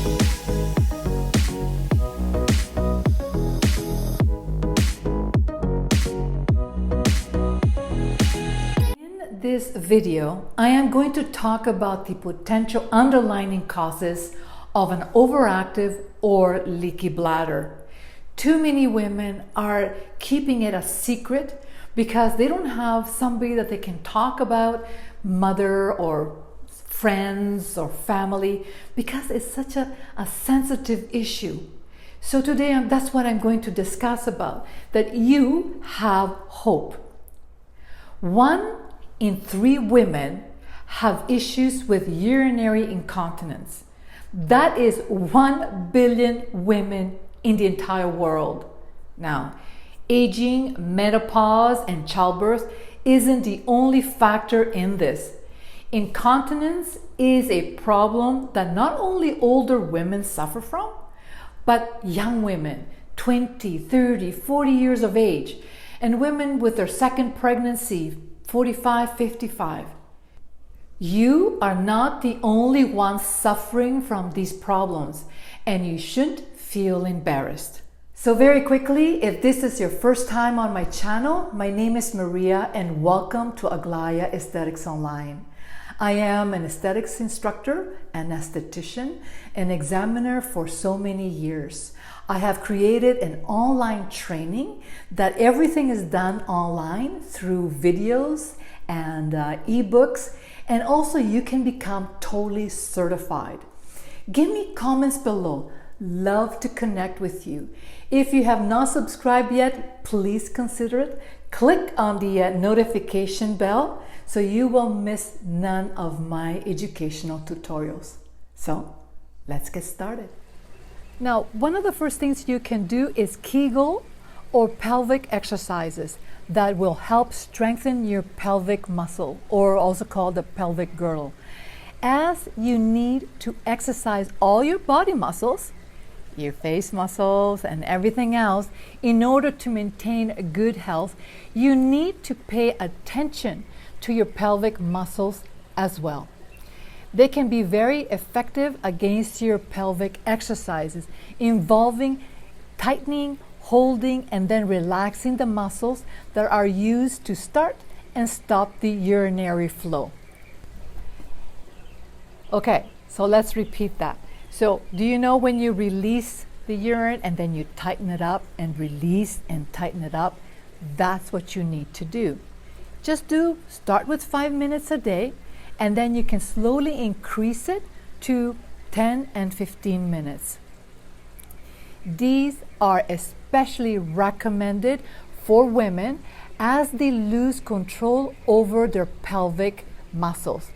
In this video, I am going to talk about the potential underlying causes of an overactive or leaky bladder. Too many women are keeping it a secret because they don't have somebody that they can talk about, mother or friends or family, because it's such a sensitive issue. So today that's what I'm going to discuss about, that you have hope. 1 in 3 women have issues with urinary incontinence. That is 1 billion women in the entire world. Now, aging, menopause, and childbirth isn't the only factor in this. Incontinence is a problem that not only older women suffer from, but young women, 20, 30, 40 years of age, and women with their second pregnancy, 45, 55. You are not the only one suffering from these problems, and you shouldn't feel embarrassed. So very quickly, if this is your first time on my channel, my name is Maria and welcome to Aglaia Aesthetics Online. I am an aesthetics instructor, an esthetician, an examiner for so many years. I have created an online training that everything is done online through videos and ebooks, and also you can become totally certified. Give me comments below. Love to connect with you. If you have not subscribed yet, please consider it. Click on the notification bell so you will miss none of my educational tutorials. So let's get started. Now, one of the first things you can do is Keagle or pelvic exercises that will help strengthen your pelvic muscle, or also called the pelvic girdle. As you need to exercise all your body muscles, your face muscles and everything else, in order to maintain good health, you need to pay attention to your pelvic muscles as well. They can be very effective against your pelvic exercises, involving tightening, holding, and then relaxing the muscles that are used to start and stop the urinary flow. Okay, so let's repeat that. So do you know when you release the urine and then you tighten it up and release and tighten it up? That's what you need to do. Just start with 5 minutes a day, and then you can slowly increase it to 10 and 15 minutes. These are especially recommended for women as they lose control over their pelvic muscles.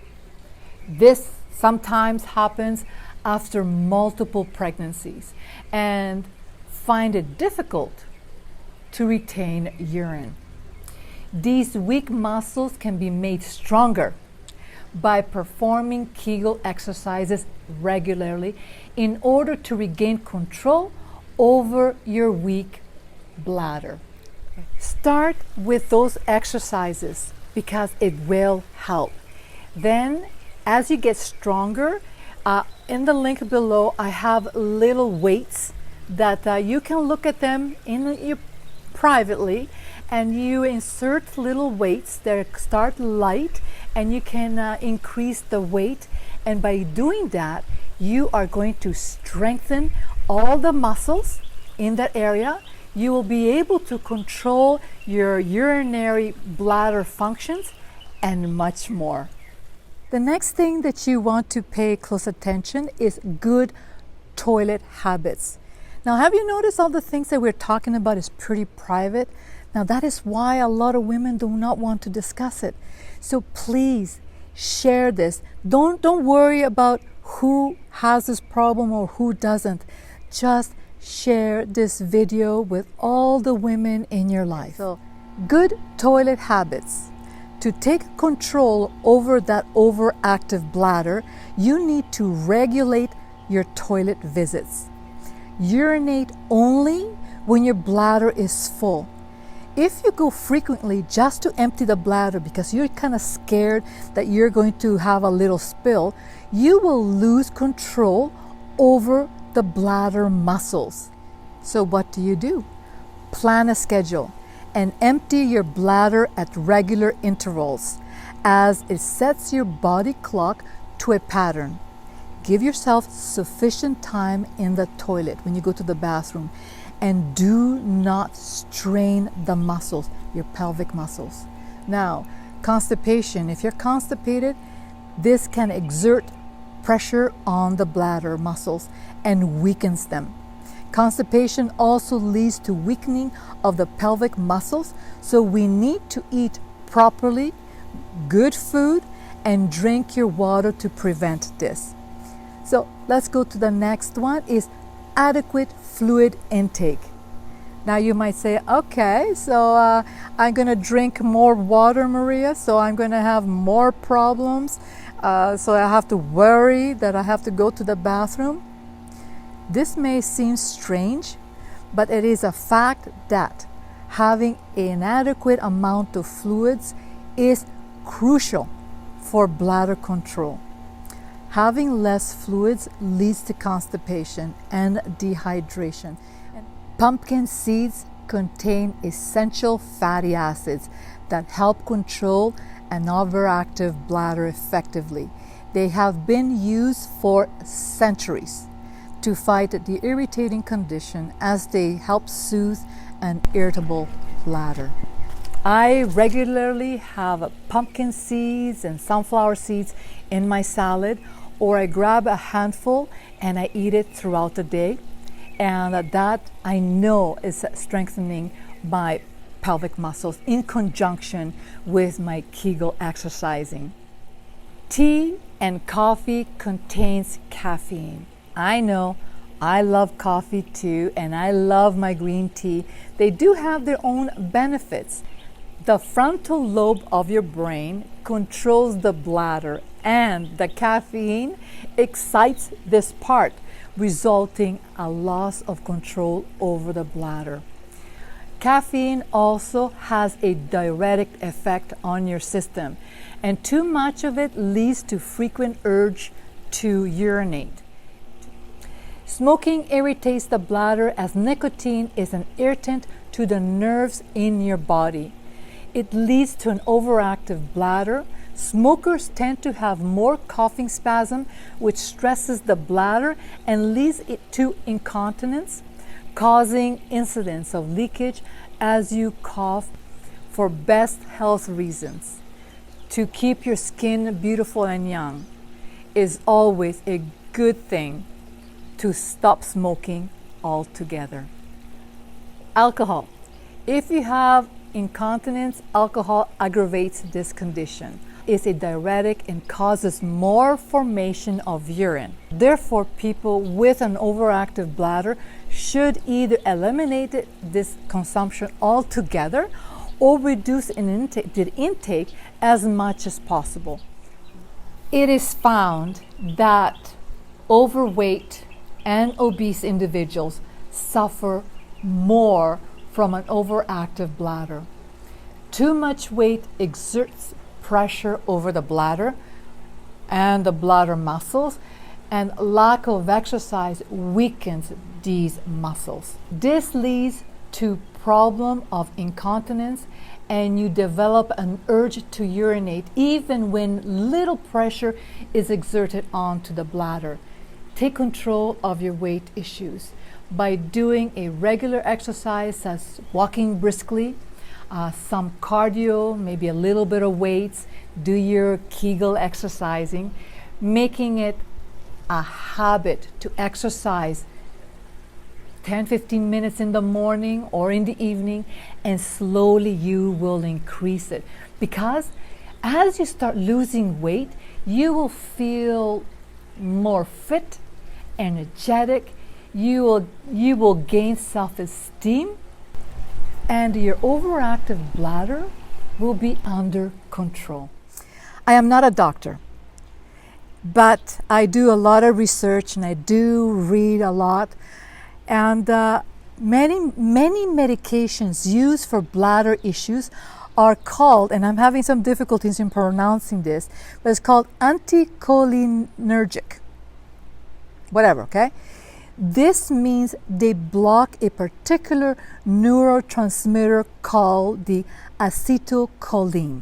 This sometimes happens after multiple pregnancies and find it difficult to retain urine. These weak muscles can be made stronger by performing Keagle exercises regularly in order to regain control over your weak bladder. Start with those exercises because it will help. Then, as you get stronger, in the link below, I have little weights that you can look at them privately, and you insert little weights that start light, and you can increase the weight. And by doing that, you are going to strengthen all the muscles in that area. You will be able to control your urinary bladder functions and much more. The next thing that you want to pay close attention is good toilet habits. Now, have you noticed all the things that we're talking about is pretty private? Now, that is why a lot of women do not want to discuss it. So please share this. Don't worry about who has this problem or who doesn't. Just share this video with all the women in your life. So, good toilet habits. To take control over that overactive bladder, you need to regulate your toilet visits. Urinate only when your bladder is full. If you go frequently just to empty the bladder because you're kind of scared that you're going to have a little spill, you will lose control over the bladder muscles. So what do? Plan a schedule and empty your bladder at regular intervals as it sets your body clock to a pattern. Give yourself sufficient time in the toilet when you go to the bathroom, and do not strain the muscles, your pelvic muscles. Now, constipation. If you're constipated, this can exert pressure on the bladder muscles and weakens them. Constipation also leads to weakening of the pelvic muscles, so we need to eat properly, good food, and drink your water to prevent this. So let's go to the next one, is adequate fluid intake. Now you might say, okay, so I'm going to drink more water, Maria, so I'm going to have more problems, so I have to worry that I have to go to the bathroom. This may seem strange, but it is a fact that having an inadequate amount of fluids is crucial for bladder control. Having less fluids leads to constipation and dehydration. Pumpkin seeds contain essential fatty acids that help control an overactive bladder effectively. They have been used for centuries to fight the irritating condition as they help soothe an irritable bladder. I regularly have pumpkin seeds and sunflower seeds in my salad, or I grab a handful and I eat it throughout the day, and that I know is strengthening my pelvic muscles in conjunction with my Keagle exercising. Tea and coffee contains caffeine. I know, I love coffee too, and I love my green tea. They do have their own benefits. The frontal lobe of your brain controls the bladder, and the caffeine excites this part, resulting a loss of control over the bladder. Caffeine also has a diuretic effect on your system, and too much of it leads to frequent urge to urinate. Smoking irritates the bladder as nicotine is an irritant to the nerves in your body. It leads to an overactive bladder. Smokers tend to have more coughing spasm, which stresses the bladder and leads it to incontinence, causing incidents of leakage as you cough. For best health reasons, to keep your skin beautiful and young, is always a good thing to stop smoking altogether. Alcohol. If you have incontinence, alcohol aggravates this condition. It's a diuretic and causes more formation of urine. Therefore, people with an overactive bladder should either eliminate this consumption altogether or reduce the intake as much as possible. It is found that overweight and obese individuals suffer more from an overactive bladder. Too much weight exerts pressure over the bladder and the bladder muscles, and lack of exercise weakens these muscles. This leads to problem of incontinence, and you develop an urge to urinate even when little pressure is exerted onto the bladder. Take control of your weight issues by doing a regular exercise such as walking briskly, some cardio, maybe a little bit of weights, do your Keagle exercising, making it a habit to exercise 10-15 minutes in the morning or in the evening, and slowly you will increase it. Because as you start losing weight, you will feel more fit, energetic, you will gain self-esteem, and your overactive bladder will be under control. I am not a doctor, but I do a lot of research and I do read a lot, and many medications used for bladder issues are called, and I'm having some difficulties in pronouncing this, but it's called anticholinergic. whatever, okay? This means they block a particular neurotransmitter called the acetylcholine.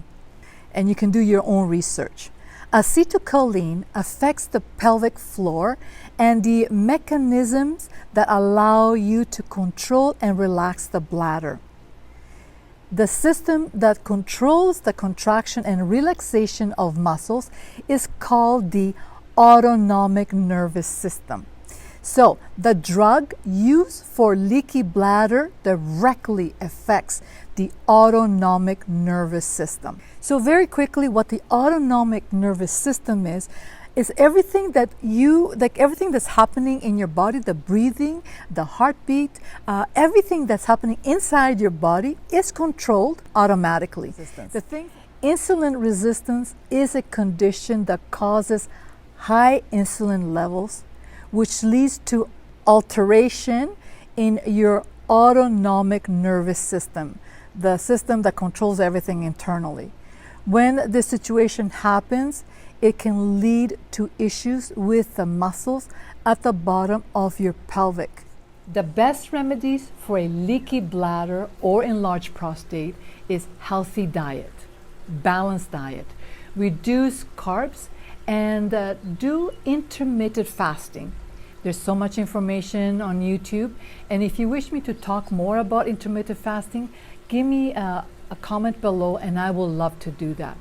And you can do your own research. Acetylcholine affects the pelvic floor and the mechanisms that allow you to control and relax the bladder. The system that controls the contraction and relaxation of muscles is called the autonomic nervous system. So, the drug used for leaky bladder directly affects the autonomic nervous system. So, very quickly, what the autonomic nervous system is everything that everything that's happening in your body, the breathing, the heartbeat, everything that's happening inside your body is controlled automatically. Insulin resistance is a condition that causes high insulin levels, which leads to alteration in your autonomic nervous system, the system that controls everything internally. When this situation happens, it can lead to issues with the muscles at the bottom of your pelvic. The best remedies for a leaky bladder or enlarged prostate is healthy diet, balanced diet, reduce carbs, and do intermittent fasting. There's so much information on YouTube, and if you wish me to talk more about intermittent fasting, give me a comment below and I will love to do that.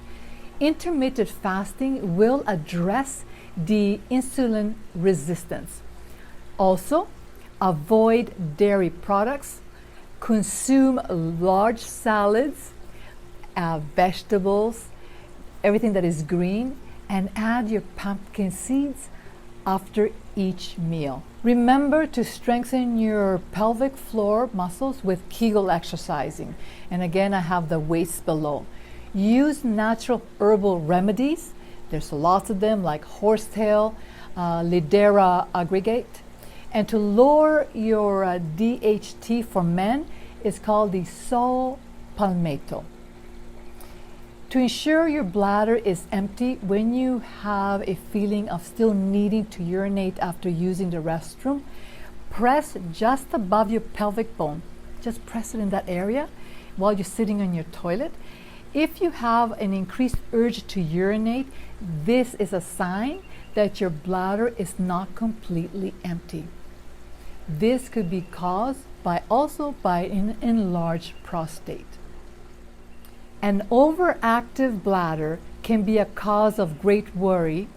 Intermittent fasting will address the insulin resistance. Also, avoid dairy products, consume large salads, vegetables, everything that is green, and add your pumpkin seeds after each meal. Remember to strengthen your pelvic floor muscles with Keagle exercising. And again, I have the weights below. Use natural herbal remedies. There's lots of them like horsetail, lidera aggregate. And to lower your DHT for men is called the saw palmetto. To ensure your bladder is empty when you have a feeling of still needing to urinate after using the restroom, press just above your pelvic bone. Just press it in that area while you're sitting on your toilet. If you have an increased urge to urinate, this is a sign that your bladder is not completely empty. This could be caused by an enlarged prostate. An overactive bladder can be a cause of great worry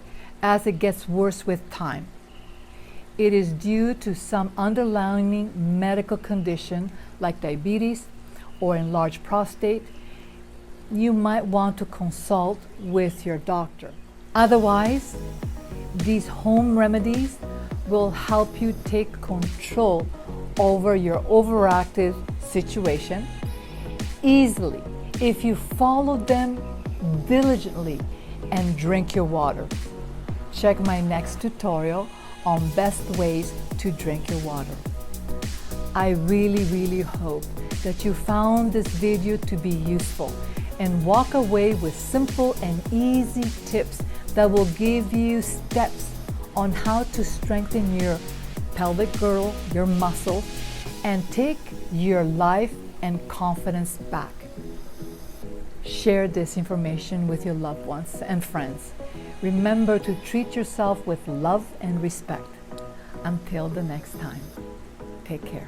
as it gets worse with time. It is due to some underlying medical condition like diabetes or enlarged prostate. You might want to consult with your doctor. Otherwise, these home remedies will help you take control over your overactive situation easily if you follow them diligently and drink your water. Check my next tutorial on best ways to drink your water. I really hope that you found this video to be useful and walk away with simple and easy tips that will give you steps on how to strengthen your pelvic girdle, your muscle, and take your life and confidence back. Share this information with your loved ones and friends. Remember to treat yourself with love and respect. Until the next time, take care.